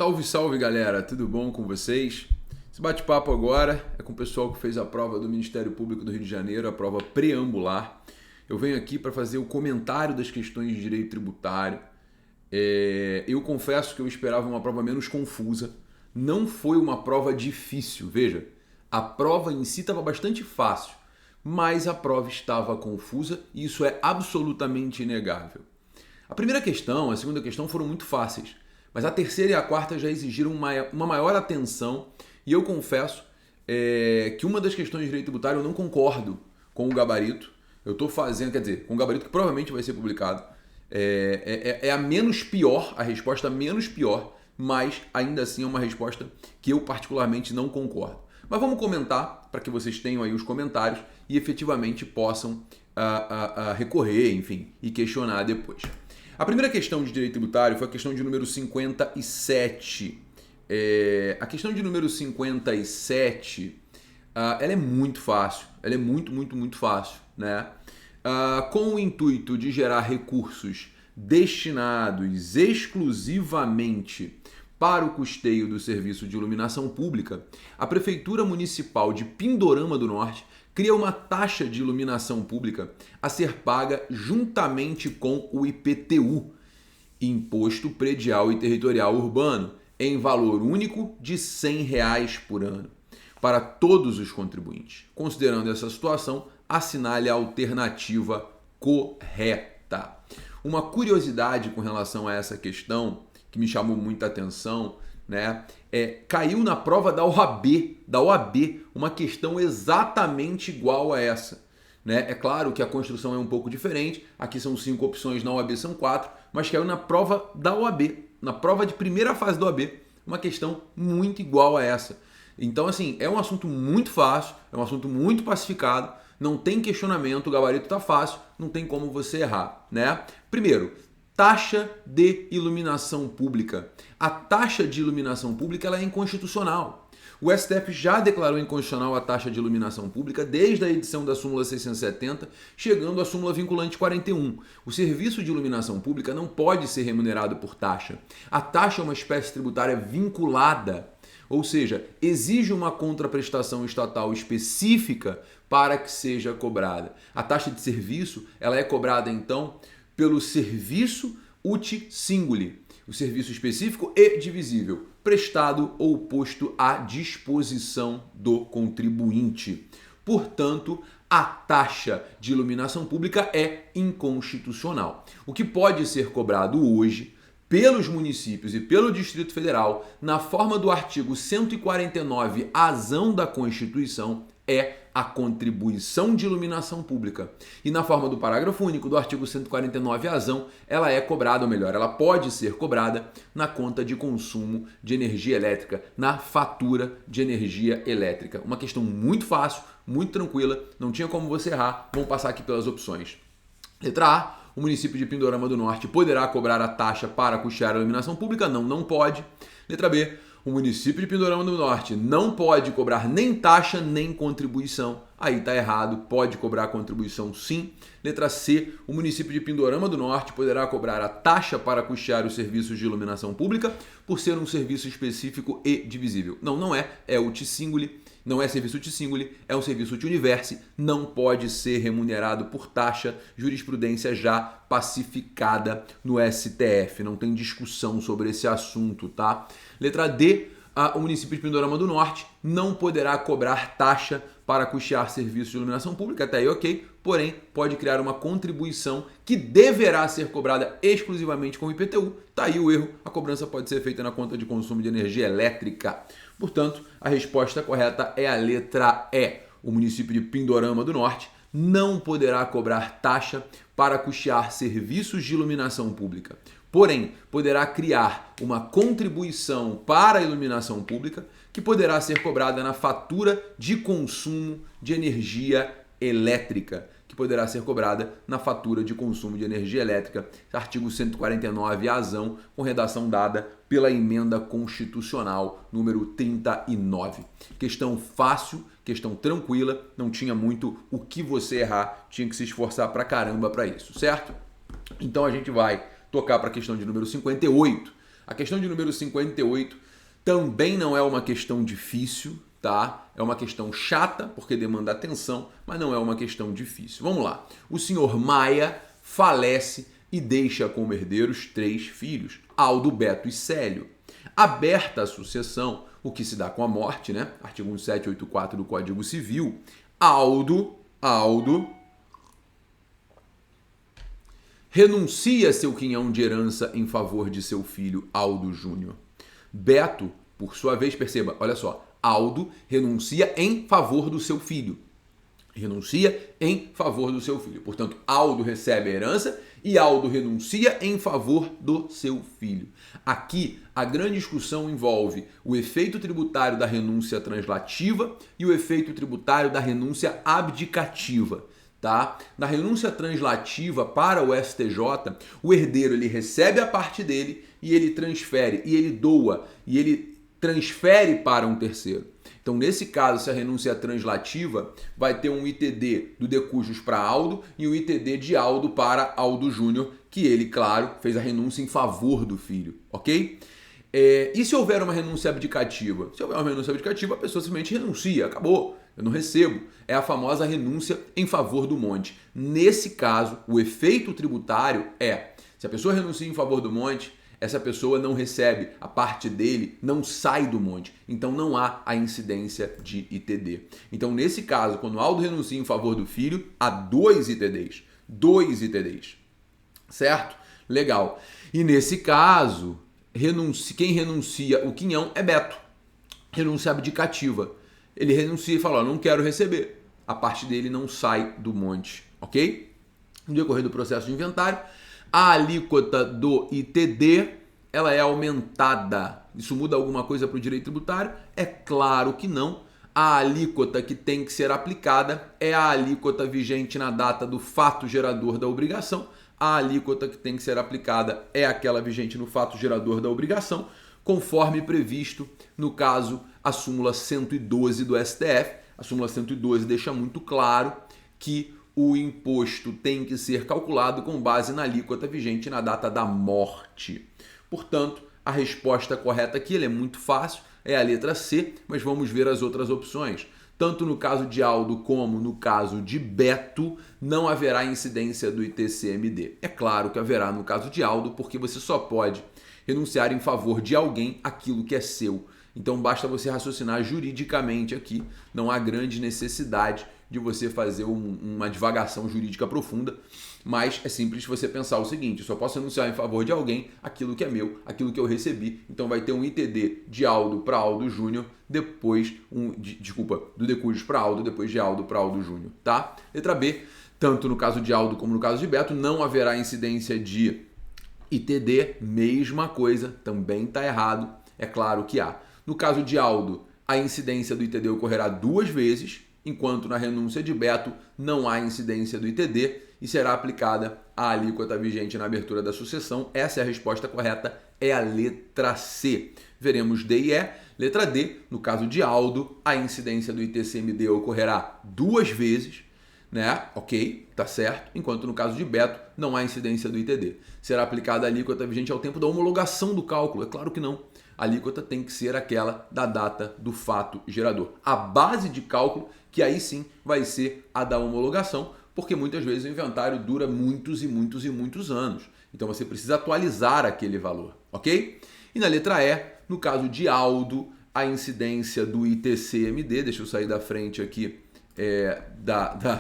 Salve, salve galera, tudo bom com vocês? Esse bate-papo agora é com o pessoal que fez a prova do Ministério Público do Rio de Janeiro, a prova preambular. Eu venho aqui para fazer o comentário das questões de direito tributário. Eu confesso que eu esperava uma prova menos confusa. Não foi uma prova difícil, veja, a prova em si estava bastante fácil, mas a prova estava confusa e isso é absolutamente inegável. A primeira questão, a segunda questão foram muito fáceis, mas a terceira e a quarta já exigiram uma maior atenção e eu confesso que uma das questões de direito tributário eu não concordo com o gabarito. Eu estou fazendo, quer dizer, com o gabarito que provavelmente vai ser publicado. É a menos pior, a resposta menos pior, mas ainda assim é uma resposta que eu particularmente não concordo. Mas vamos comentar para que vocês tenham aí os comentários e efetivamente possam recorrer, enfim, e questionar depois. A primeira questão de direito tributário foi a questão de número 57. A questão de número 57, ela é muito fácil, ela é muito fácil, né? Com o intuito de gerar recursos destinados exclusivamente para o custeio do serviço de iluminação pública, a Prefeitura Municipal de Pindorama do Norte cria uma taxa de iluminação pública a ser paga juntamente com o IPTU, Imposto Predial e Territorial Urbano, em valor único de R$ 100 por ano, para todos os contribuintes. Considerando essa situação, assinale a alternativa correta. Uma curiosidade com relação a essa questão, que me chamou muita atenção, né? Caiu na prova da OAB, uma questão exatamente igual a essa. Né? É claro que a construção é um pouco diferente, aqui são 5 opções, na OAB são 4, mas caiu na prova da OAB, na prova de primeira fase da OAB, uma questão muito igual a essa. Então, assim, é um assunto muito fácil, é um assunto muito pacificado, não tem questionamento, o gabarito está fácil, não tem como você errar, né? Primeiro, taxa de iluminação pública. A taxa de iluminação pública ela é inconstitucional. O STF já declarou inconstitucional a taxa de iluminação pública desde a edição da súmula 670, chegando à súmula vinculante 41. O serviço de iluminação pública não pode ser remunerado por taxa. A taxa é uma espécie tributária vinculada, ou seja, exige uma contraprestação estatal específica para que seja cobrada. A taxa de serviço ela é cobrada, então, pelo serviço uti singuli, o serviço específico e divisível, prestado ou posto à disposição do contribuinte. Portanto, a taxa de iluminação pública é inconstitucional. O que pode ser cobrado hoje pelos municípios e pelo Distrito Federal, na forma do artigo 149-azão da Constituição, é a contribuição de iluminação pública. E na forma do parágrafo único do artigo 149-azão, ela é cobrada, ou melhor, ela pode ser cobrada na conta de consumo de energia elétrica, na fatura de energia elétrica. Uma questão muito fácil, muito tranquila, não tinha como você errar. Vamos passar aqui pelas opções. Letra A, o município de Pindorama do Norte poderá cobrar a taxa para custear a iluminação pública? Não, não pode. Letra B, o município de Pindorama do Norte não pode cobrar nem taxa nem contribuição. Aí está errado, pode cobrar contribuição sim. Letra C, o município de Pindorama do Norte poderá cobrar a taxa para custear os serviços de iluminação pública por ser um serviço específico e divisível. Não, não é, é uti singuli. Não é serviço uti singuli, é um serviço uti universi, não pode ser remunerado por taxa, jurisprudência já pacificada no STF, não tem discussão sobre esse assunto, tá? Letra D, o município de Pindorama do Norte não poderá cobrar taxa para custear serviços de iluminação pública, até aí ok, porém pode criar uma contribuição que deverá ser cobrada exclusivamente com o IPTU, tá aí o erro, a cobrança pode ser feita na conta de consumo de energia elétrica. Portanto, a resposta correta é a letra E. O município de Pindorama do Norte não poderá cobrar taxa para custear serviços de iluminação pública. Porém, poderá criar uma contribuição para a iluminação pública que poderá ser cobrada na fatura de consumo de energia elétrica, que poderá ser cobrada na fatura de consumo de energia elétrica, artigo 149-azão, com redação dada pela emenda constitucional número 39. Questão fácil, questão tranquila, não tinha muito o que você errar, tinha que se esforçar pra caramba para isso, certo? Então a gente vai tocar para a questão de número 58. A questão de número 58 também não é uma questão difícil, tá? É uma questão chata, porque demanda atenção, mas não é uma questão difícil. Vamos lá. O senhor Maia falece e deixa como herdeiros 3 filhos, Aldo, Beto e Célio. Aberta a sucessão, o que se dá com a morte, né? Artigo 1784 do Código Civil, Aldo renuncia seu quinhão de herança em favor de seu filho Aldo Júnior. Beto, por sua vez, perceba, olha só, Aldo renuncia em favor do seu filho. Renuncia em favor do seu filho. Portanto, Aldo recebe a herança e Aldo renuncia em favor do seu filho. Aqui, a grande discussão envolve o efeito tributário da renúncia translativa e o efeito tributário da renúncia abdicativa. Tá? Na renúncia translativa para o STJ, o herdeiro ele recebe a parte dele e ele transfere, e ele doa, e ele transfere para um terceiro. Então, nesse caso, se a renúncia é translativa, vai ter um ITD do de cujus para Aldo e um ITD de Aldo para Aldo Júnior, que ele, claro, fez a renúncia em favor do filho, ok? E se houver uma renúncia abdicativa? Se houver uma renúncia abdicativa, a pessoa simplesmente renuncia, acabou, eu não recebo. É a famosa renúncia em favor do monte. Nesse caso, o efeito tributário é, se a pessoa renuncia em favor do monte, essa pessoa não recebe, a parte dele não sai do monte. Então não há a incidência de ITD. Então nesse caso, quando Aldo renuncia em favor do filho, há 2 ITDs. 2 ITDs. Certo? Legal. E nesse caso, quem renuncia o quinhão é Beto. Renúncia abdicativa. Ele renuncia e fala, ó, não quero receber. A parte dele não sai do monte. Ok? No decorrer do processo de inventário, a alíquota do ITD, ela é aumentada. Isso muda alguma coisa para o direito tributário? É claro que não. A alíquota que tem que ser aplicada é a alíquota vigente na data do fato gerador da obrigação. A alíquota que tem que ser aplicada é aquela vigente no fato gerador da obrigação, conforme previsto no caso a súmula 112 do STF. A súmula 112 deixa muito claro que o imposto tem que ser calculado com base na alíquota vigente na data da morte. Portanto, a resposta correta aqui ela é muito fácil, é a letra C, mas vamos ver as outras opções. Tanto no caso de Aldo como no caso de Beto, não haverá incidência do ITCMD. É claro que haverá no caso de Aldo, porque você só pode renunciar em favor de alguém aquilo que é seu. Então basta você raciocinar juridicamente aqui, não há grande necessidade de você fazer uma divagação jurídica profunda, mas é simples você pensar o seguinte, eu só posso renunciar em favor de alguém aquilo que é meu, aquilo que eu recebi, então vai ter um ITD de Aldo para Aldo Júnior, depois do de cujus para Aldo, depois de Aldo para Aldo Júnior, tá? Letra B, tanto no caso de Aldo como no caso de Beto, não haverá incidência de ITD, mesma coisa, também está errado, é claro que há. No caso de Aldo, a incidência do ITD ocorrerá 2 vezes, enquanto na renúncia de Beto não há incidência do ITD e será aplicada a alíquota vigente na abertura da sucessão. Essa é a resposta correta, é a letra C. Veremos D e E. Letra D, no caso de Aldo, a incidência do ITCMD ocorrerá 2 vezes, né? Ok, tá certo. Enquanto no caso de Beto, não há incidência do ITD. Será aplicada a alíquota vigente ao tempo da homologação do cálculo? É claro que não. A alíquota tem que ser aquela da data do fato gerador. A base de cálculo, que aí sim vai ser a da homologação, porque muitas vezes o inventário dura muitos e muitos e muitos anos. Então você precisa atualizar aquele valor, ok? E na letra E, no caso de Aldo, a incidência do ITCMD, deixa eu sair da frente aqui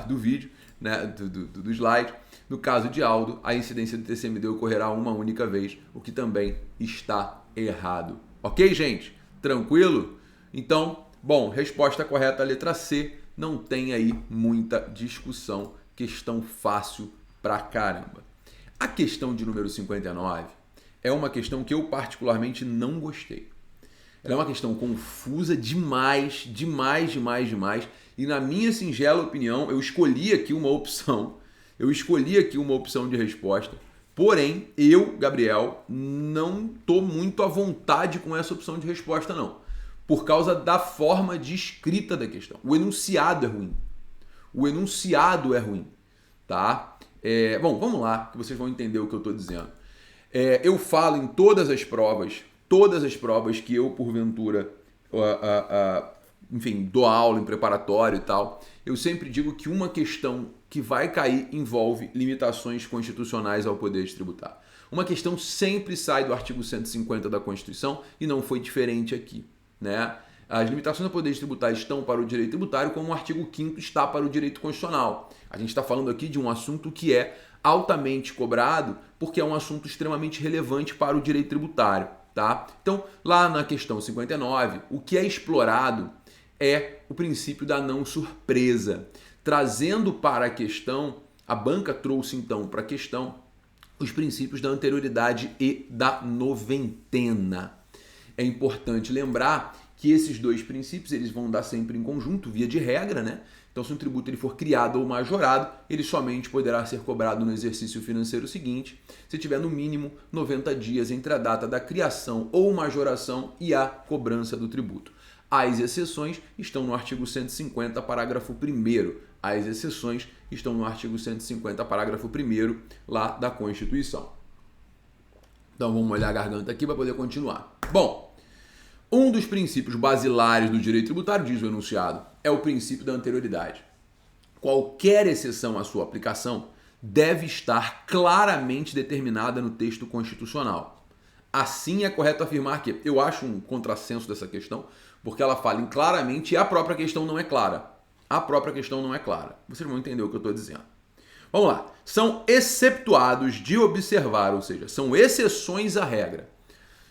do vídeo, né, do slide. No caso de Aldo, a incidência do ITCMD ocorrerá uma única vez, o que também está errado. Ok, gente? Tranquilo? Então, bom, resposta correta, letra C. Não tem aí muita discussão. Questão fácil pra caramba. A questão de número 59 é uma questão que eu particularmente não gostei. Ela é uma questão confusa demais, demais. E na minha singela opinião, eu escolhi aqui uma opção de resposta. Porém, eu, Gabriel, não estou muito à vontade com essa opção de resposta, não. Por causa da forma de escrita da questão. O enunciado é ruim. Tá? Bom, vamos lá, que vocês vão entender o que eu estou dizendo. Eu falo em todas as provas que eu, porventura, enfim, dou aula em preparatório e tal, eu sempre digo que uma questão que vai cair envolve limitações constitucionais ao poder de tributar. Uma questão sempre sai do artigo 150 da Constituição e não foi diferente aqui, né? As limitações ao poder de tributar estão para o direito tributário, como o artigo 5º está para o direito constitucional. A gente está falando aqui de um assunto que é altamente cobrado, porque é um assunto extremamente relevante para o direito tributário, tá? Então, lá na questão 59, o que é explorado é o princípio da não surpresa. Trazendo para a questão, a banca trouxe então para a questão os princípios da anterioridade e da noventena. É importante lembrar que esses dois princípios eles vão dar sempre em conjunto, via de regra, né? Então, se um tributo ele for criado ou majorado, ele somente poderá ser cobrado no exercício financeiro seguinte, se tiver no mínimo 90 dias entre a data da criação ou majoração e a cobrança do tributo. As exceções estão no artigo 150, parágrafo 1º. As exceções estão no artigo 150, parágrafo 1º, lá da Constituição. Então, vamos molhar a garganta aqui para poder continuar. Bom, um dos princípios basilares do direito tributário, diz o enunciado, é o princípio da anterioridade. Qualquer exceção à sua aplicação deve estar claramente determinada no texto constitucional. Assim, é correto afirmar que, eu acho um contrassenso dessa questão, porque ela fala em claramente e a própria questão não é clara. A própria questão não é clara. Vocês vão entender o que eu estou dizendo. Vamos lá. São exceptuados de observar, ou seja, são exceções à regra.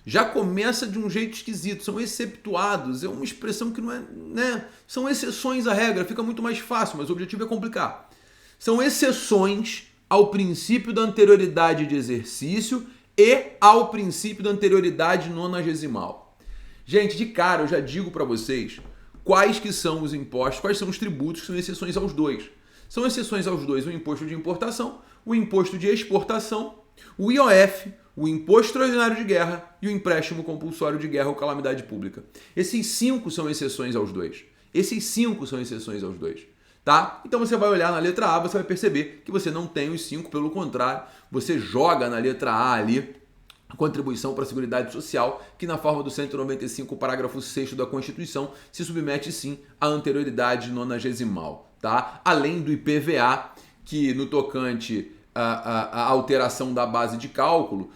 Já começa de um jeito esquisito. São exceptuados. É uma expressão que não é, né? São exceções à regra. Fica muito mais fácil, mas o objetivo é complicar. São exceções ao princípio da anterioridade de exercício e ao princípio da anterioridade nonagesimal. Gente, de cara eu já digo para vocês quais que são os impostos, quais são os tributos que são exceções aos dois. São exceções aos dois o imposto de importação, o imposto de exportação, o IOF, o imposto extraordinário de guerra e o empréstimo compulsório de guerra ou calamidade pública. Esses 5 são exceções aos dois. Esses 5 são exceções aos dois. Tá? Então você vai olhar na letra A, você vai perceber que você não tem os 5, pelo contrário, você joga na letra A ali a contribuição para a Seguridade Social, que na forma do 195, parágrafo 6º da Constituição, se submete sim à anterioridade nonagesimal. Tá? Além do IPVA, que no tocante à alteração da base de cálculo,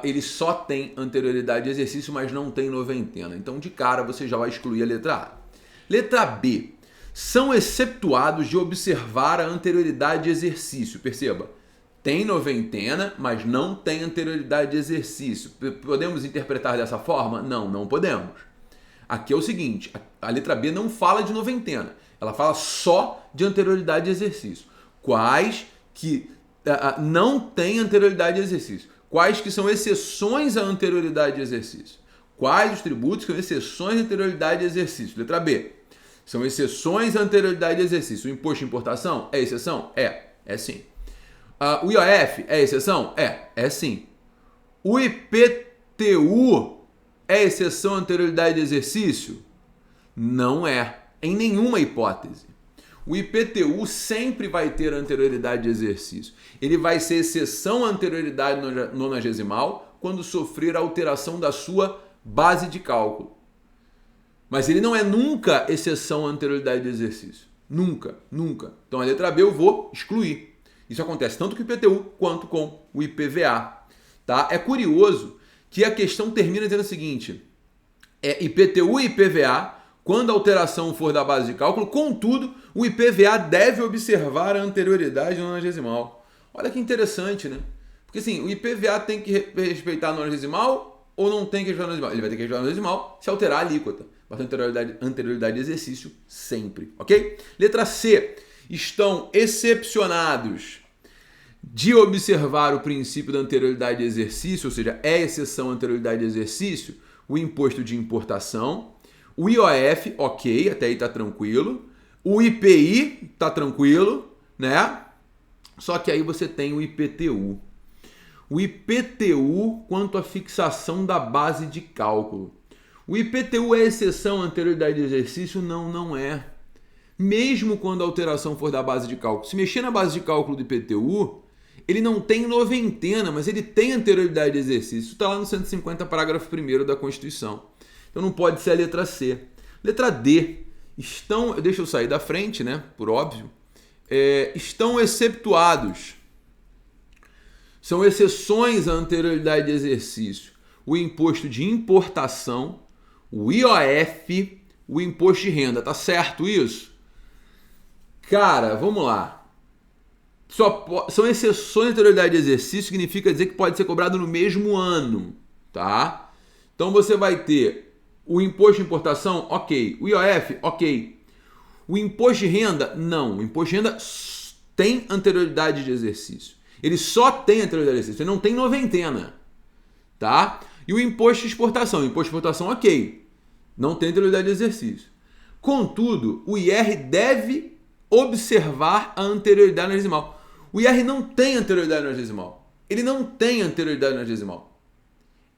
ele só tem anterioridade de exercício, mas não tem noventena. Então, de cara, você já vai excluir a letra A. Letra B. São exceptuados de observar a anterioridade de exercício. Perceba, tem noventena, mas não tem anterioridade de exercício. Podemos interpretar dessa forma? Não, não podemos. Aqui é o seguinte, a letra B não fala de noventena, ela fala só de anterioridade de exercício. Quais que não têm anterioridade de exercício? Quais que são exceções à anterioridade de exercício? Quais os tributos que são exceções à anterioridade de exercício? Letra B. São exceções à anterioridade de exercício. O imposto de importação é exceção? É sim. O IOF é exceção? É sim. O IPTU é exceção à anterioridade de exercício? Não é, em nenhuma hipótese. O IPTU sempre vai ter anterioridade de exercício. Ele vai ser exceção à anterioridade nonagesimal quando sofrer alteração da sua base de cálculo. Mas ele não é nunca exceção à anterioridade de exercício. Nunca, nunca. Então a letra B eu vou excluir. Isso acontece tanto com o IPTU quanto com o IPVA. Tá? É curioso que a questão termina dizendo o seguinte: IPTU e IPVA, quando a alteração for da base de cálculo, contudo, o IPVA deve observar a anterioridade nonagesimal. Olha que interessante, né? Porque assim, o IPVA tem que respeitar a nonagesimal ou não tem que respeitar a nonagesimal? Ele vai ter que respeitar a nonagesimal se alterar a alíquota. Mas anterioridade de exercício sempre, ok? Letra C. Estão excepcionados de observar o princípio da anterioridade de exercício, ou seja, é exceção à anterioridade de exercício, o imposto de importação, o IOF, ok, até aí tá tranquilo, o IPI tá tranquilo, né? Só que aí você tem o IPTU. O IPTU quanto à fixação da base de cálculo. O IPTU é exceção à anterioridade de exercício? Não, não é. Mesmo quando a alteração for da base de cálculo. Se mexer na base de cálculo do IPTU, ele não tem noventena, mas ele tem anterioridade de exercício. Isso está lá no 150, parágrafo 1º da Constituição. Então não pode ser a letra C. Letra D. Deixa eu sair da frente, né? Por óbvio. Estão exceptuados. São exceções à anterioridade de exercício. O imposto de importação, o IOF, o imposto de renda. Tá certo isso? Cara, vamos lá. São exceções à anterioridade de exercício, significa dizer que pode ser cobrado no mesmo ano, tá? Então você vai ter o imposto de importação, ok. O IOF, ok. O imposto de renda, não. O imposto de renda tem anterioridade de exercício. Ele só tem anterioridade de exercício, ele não tem noventena, tá? E o imposto de exportação, ok. Não tem anterioridade de exercício. Contudo, o IR deve observar a anterioridade na gesimal. O IR não tem anterioridade na gesimal. Ele não tem anterioridade na gesimal.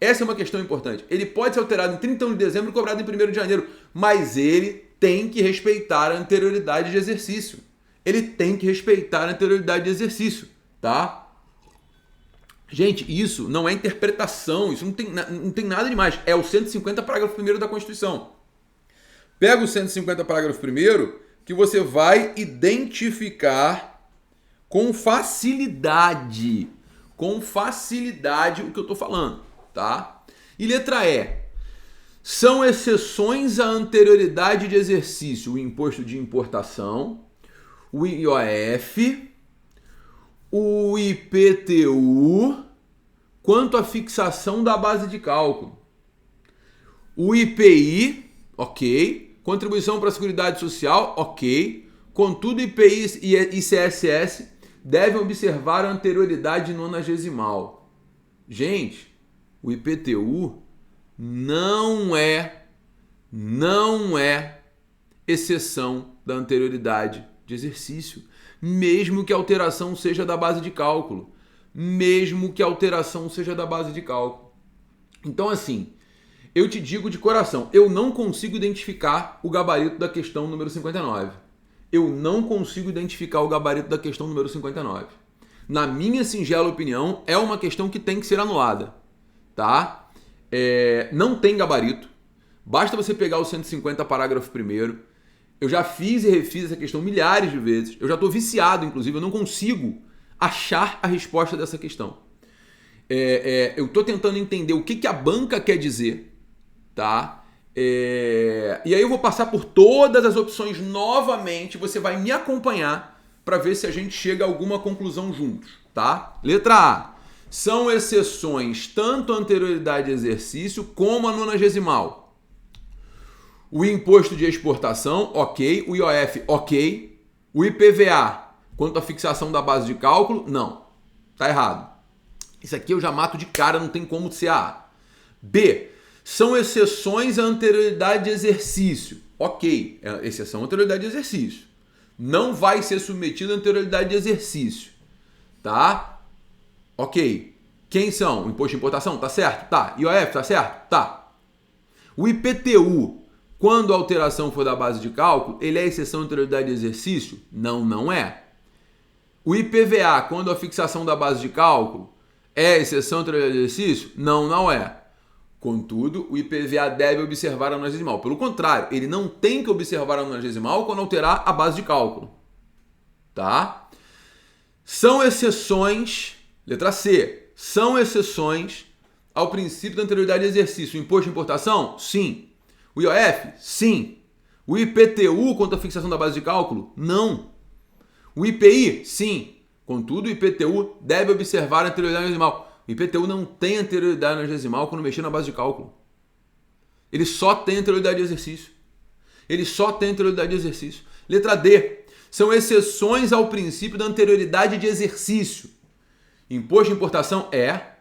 Essa é uma questão importante. Ele pode ser alterado em 31 de dezembro e cobrado em 1º de janeiro, mas ele tem que respeitar a anterioridade de exercício. Ele tem que respeitar a anterioridade de exercício, tá? Gente, isso não é interpretação, isso não tem nada demais. É o 150, parágrafo 1º da Constituição. Pega o 150, parágrafo 1º, que você vai identificar com facilidade o que eu estou falando, tá? E letra E. São exceções à anterioridade de exercício o imposto de importação, o IOF, o IPTU, quanto à fixação da base de cálculo. O IPI, ok. Contribuição para a Seguridade Social, ok. Contudo, IPI e ICSS devem observar a anterioridade nonagesimal. Gente, o IPTU não é exceção da anterioridade de exercício, mesmo que a alteração seja da base de cálculo. Então, assim, eu te digo de coração, eu não consigo identificar o gabarito da questão número 59. Na minha singela opinião, é uma questão que tem que ser anulada, tá? Não tem gabarito. Basta você pegar o 150, parágrafo 1º. Eu já fiz e refiz essa questão milhares de vezes. Eu já estou viciado, inclusive. Eu não consigo achar a resposta dessa questão. Eu estou tentando entender o que a banca quer dizer, tá? E aí eu vou passar por todas as opções novamente. Você vai me acompanhar para ver se a gente chega a alguma conclusão juntos, tá? Letra A. São exceções tanto a anterioridade de exercício como a nonagesimal. O imposto de exportação, ok. O IOF, ok. O IPVA, quanto à fixação da base de cálculo, não. Tá errado. Isso aqui eu já mato de cara, não tem como ser A. B. São exceções à anterioridade de exercício. Ok, exceção à anterioridade de exercício. Não vai ser submetido à anterioridade de exercício. Tá? Ok. Quem são? O imposto de importação? Tá certo? Tá. IOF? Tá certo? Tá. O IPTU, quando a alteração for da base de cálculo, ele é exceção à anterioridade de exercício? Não, não é. O IPVA, quando a fixação da base de cálculo, é exceção à anterioridade de exercício? Não, não é. Contudo, o IPVA deve observar a nonagesimal. Pelo contrário, ele não tem que observar a nonagesimal quando alterar a base de cálculo. Tá? São exceções, letra C, são exceções ao princípio da anterioridade de exercício. O imposto de importação? Sim. O IOF? Sim. O IPTU, quanto à fixação da base de cálculo? Não. O IPI? Sim. Contudo, o IPTU deve observar a anterioridade nonagesimal. O IPTU não tem anterioridade nonagesimal quando mexer na base de cálculo. Ele só tem anterioridade de exercício. Letra D. São exceções ao princípio da anterioridade de exercício. Imposto de importação? É.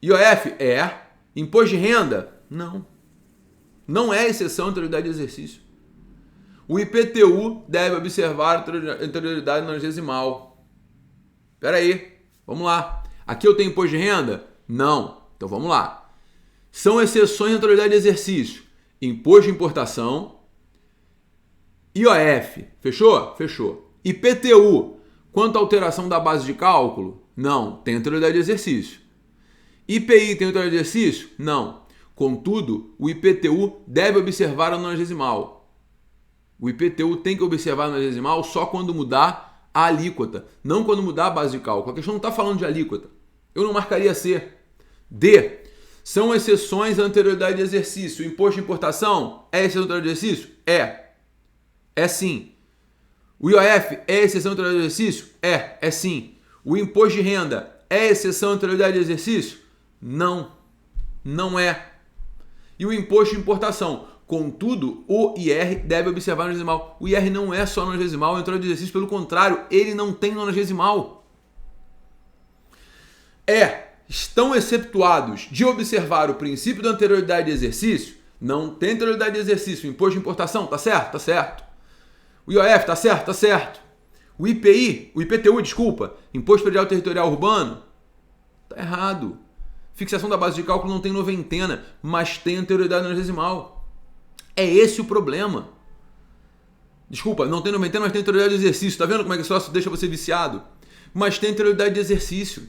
IOF? É. Imposto de renda? Não. Não é exceção à anterioridade de exercício. O IPTU deve observar a anterioridade nonagesimal. Espera aí. Vamos lá. Aqui eu tenho imposto de renda? Não. Então vamos lá. São exceções à anterioridade de exercício. Imposto de importação. IOF. Fechou? Fechou. IPTU. Quanto à alteração da base de cálculo? Não. Tem anterioridade de exercício. IPI tem anterioridade de exercício? Não. Contudo, o IPTU deve observar a nonagesimal. O IPTU tem que observar a nonagesimal só quando mudar a alíquota, não quando mudar a base de cálculo. A questão não está falando de alíquota. Eu não marcaria C. D. São exceções à anterioridade de exercício. O imposto de importação é exceção à anterioridade de exercício? É. É sim. O IOF é exceção à anterioridade de exercício? É sim. O imposto de renda é exceção à anterioridade de exercício? Não. Não é. E o imposto de importação? Contudo, o IR deve observar a nonagesimal. O IR não é só nonagesimal, é anterioridade de exercício, pelo contrário, ele não tem nonagesimal. Estão exceptuados de observar o princípio da anterioridade de exercício? Não tem anterioridade de exercício. O imposto de importação, tá certo? Tá certo. O IOF, tá certo? Tá certo. O IPTU, desculpa, Imposto Predial Territorial Urbano, tá errado. Fixação da base de cálculo não tem noventena, mas tem anterioridade nonagesimal. É esse o problema. Desculpa, não tem noventena, mas tem anterioridade de exercício. Tá vendo como é que isso deixa você viciado? Mas tem anterioridade de exercício.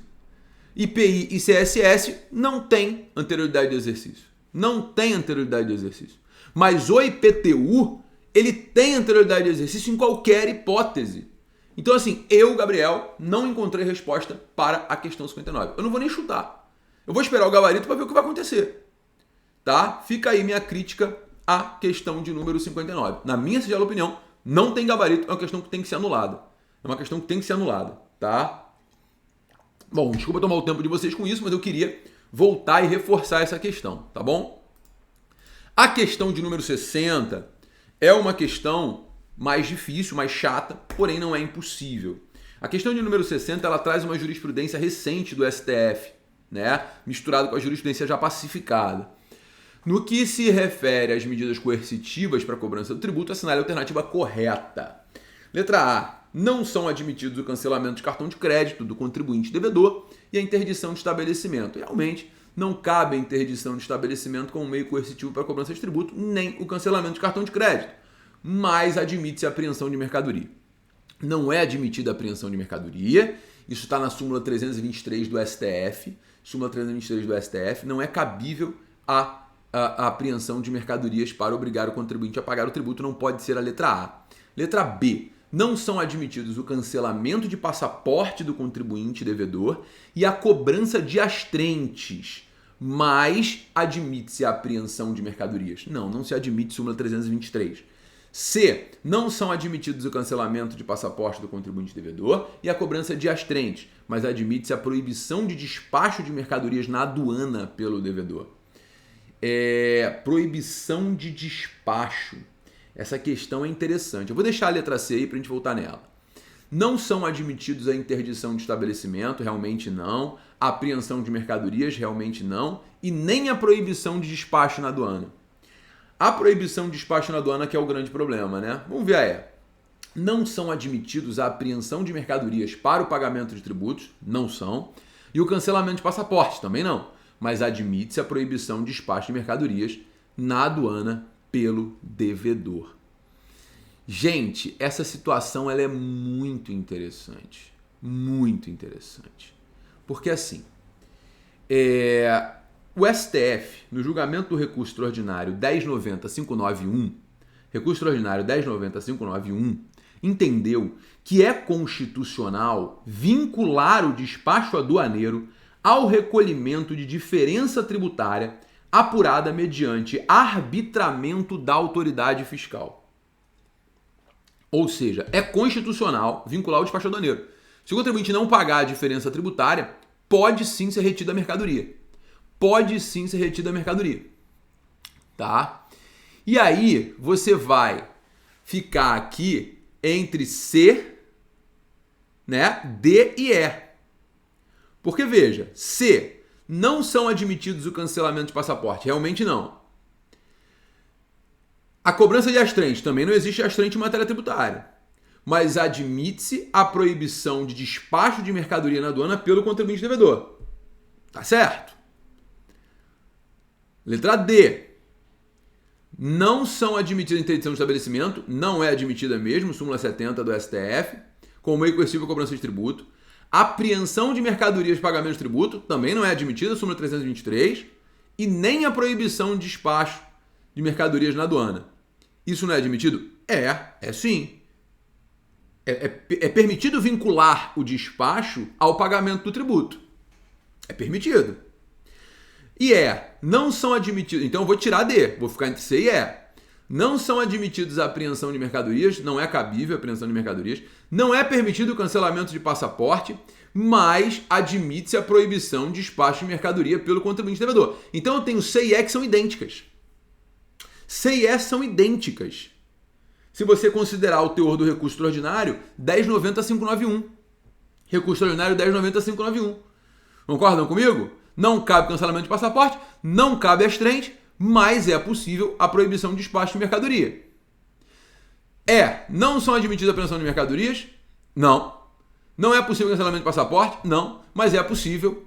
IPI e CSS não tem anterioridade de exercício. Não tem anterioridade de exercício. Mas o IPTU, ele tem anterioridade de exercício em qualquer hipótese. Então, assim, eu, Gabriel, não encontrei resposta para a questão 59. Eu não vou nem chutar. Eu vou esperar o gabarito para ver o que vai acontecer. Tá? Fica aí minha crítica à questão de número 59. Na minha singela opinião, não tem gabarito, é uma questão que tem que ser anulada. É uma questão que tem que ser anulada, tá? Bom, desculpa tomar o tempo de vocês com isso, mas eu queria voltar e reforçar essa questão, tá bom? A questão de número 60 é uma questão mais difícil, mais chata, porém não é impossível. A questão de número 60, ela traz uma jurisprudência recente do STF, né? Misturado com a jurisprudência já pacificada. No que se refere às medidas coercitivas para a cobrança do tributo, assinale a alternativa correta. Letra A. Não são admitidos o cancelamento de cartão de crédito do contribuinte devedor e a interdição de estabelecimento. Realmente, não cabe a interdição de estabelecimento como meio coercitivo para a cobrança de tributo, nem o cancelamento de cartão de crédito, mas admite-se a apreensão de mercadoria. Não é admitida a apreensão de mercadoria, isso está na súmula 323 do STF, súmula 323 do STF, não é cabível a apreensão de mercadorias para obrigar o contribuinte a pagar o tributo, não pode ser a letra A. Letra B. Não são admitidos o cancelamento de passaporte do contribuinte devedor e a cobrança de astrentes, mas admite-se a apreensão de mercadorias. Não se admite súmula 323. C. Não são admitidos o cancelamento de passaporte do contribuinte devedor e a cobrança de astrentes, mas admite-se a proibição de despacho de mercadorias na aduana pelo devedor. Proibição de despacho. Essa questão é interessante. Eu vou deixar a letra C aí para a gente voltar nela. Não são admitidos a interdição de estabelecimento, realmente não. A apreensão de mercadorias, realmente não. E nem a proibição de despacho na aduana. A proibição de despacho na aduana que é o grande problema, né? Vamos ver a E. Não são admitidos a apreensão de mercadorias para o pagamento de tributos, não são. E o cancelamento de passaporte, também não. Mas admite-se a proibição de despacho de mercadorias na aduana pelo devedor. Gente, essa situação ela é muito interessante. Muito interessante. Porque assim, o STF, no julgamento do recurso extraordinário 1090.591, recurso extraordinário 1090.591, entendeu que é constitucional vincular o despacho aduaneiro ao recolhimento de diferença tributária apurada mediante arbitramento da autoridade fiscal. Ou seja, é constitucional vincular o despacho aduaneiro. Se o contribuinte não pagar a diferença tributária, pode sim ser retida a mercadoria. Pode sim ser retida a mercadoria. Tá? E aí, você vai ficar aqui entre C, né, D e E. Porque, veja, C, não são admitidos o cancelamento de passaporte. Realmente não. A cobrança de astrente. Também não existe astrente em matéria tributária. Mas admite-se a proibição de despacho de mercadoria na aduana pelo contribuinte devedor. Tá certo? Letra D. Não são admitidas a interdição de estabelecimento. Não é admitida mesmo. Súmula 70 do STF. Como meio coercitivo a cobrança de tributo. Apreensão de mercadorias de pagamento de tributo também não é admitida, súmula 323, e nem a proibição de despacho de mercadorias na aduana. Isso não é admitido? É sim. É permitido vincular o despacho ao pagamento do tributo. É permitido. E não são admitidos. Então eu vou tirar D, vou ficar entre C e E. Não são admitidos a apreensão de mercadorias, não é cabível a apreensão de mercadorias, não é permitido o cancelamento de passaporte, mas admite-se a proibição de despacho de mercadoria pelo contribuinte devedor. Então eu tenho C e E que são idênticas. C e E são idênticas. Se você considerar o teor do recurso extraordinário, 10.90.591. Recurso extraordinário 10.90.591. Concordam comigo? Não cabe cancelamento de passaporte, não cabe astrente, mas é possível a proibição de despacho de mercadoria. Não são admitidas a apreensão de mercadorias? Não. Não é possível cancelamento de passaporte? Não. Mas é possível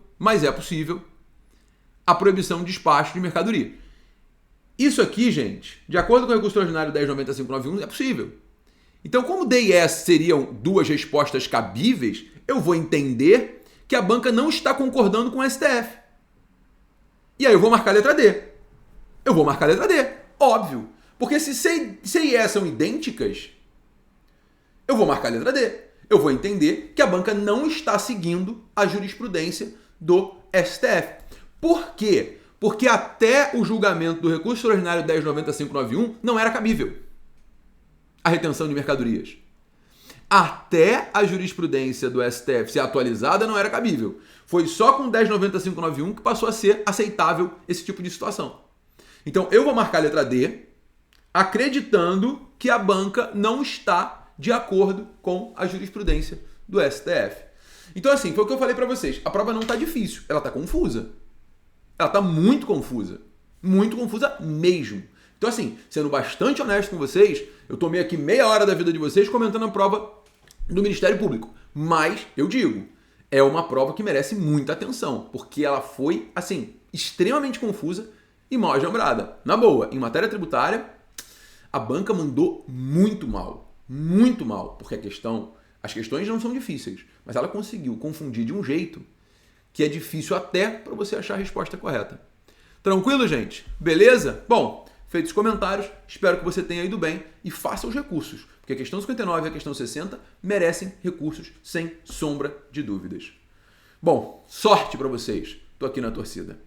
a proibição de despacho de mercadoria. Isso aqui, gente, de acordo com o recurso extraordinário 10.90.591, é possível. Então, como D e E seriam duas respostas cabíveis, eu vou entender que a banca não está concordando com o STF. E aí eu vou marcar a letra D. Óbvio. Porque se C e E são idênticas, eu vou marcar a letra D. Eu vou entender que a banca não está seguindo a jurisprudência do STF. Por quê? Porque até o julgamento do recurso extraordinário 10.90.591 não era cabível a retenção de mercadorias. Até a jurisprudência do STF ser atualizada não era cabível. Foi só com 10.90.591 que passou a ser aceitável esse tipo de situação. Então eu vou marcar a letra D, acreditando que a banca não está de acordo com a jurisprudência do STF. Então assim, foi o que eu falei para vocês. A prova não está difícil, ela está confusa. Ela está muito confusa mesmo. Então assim, sendo bastante honesto com vocês, eu tomei aqui meia hora da vida de vocês comentando a prova do Ministério Público. Mas, eu digo, é uma prova que merece muita atenção, porque ela foi, assim, extremamente confusa e mal ajambrada. Na boa, em matéria tributária, a banca mandou muito mal, porque as questões não são difíceis, mas ela conseguiu confundir de um jeito que é difícil até para você achar a resposta correta. Tranquilo, gente? Beleza? Bom, feitos os comentários, espero que você tenha ido bem e faça os recursos, porque a questão 59 e a questão 60 merecem recursos sem sombra de dúvidas. Bom, sorte para vocês. Tô aqui na torcida.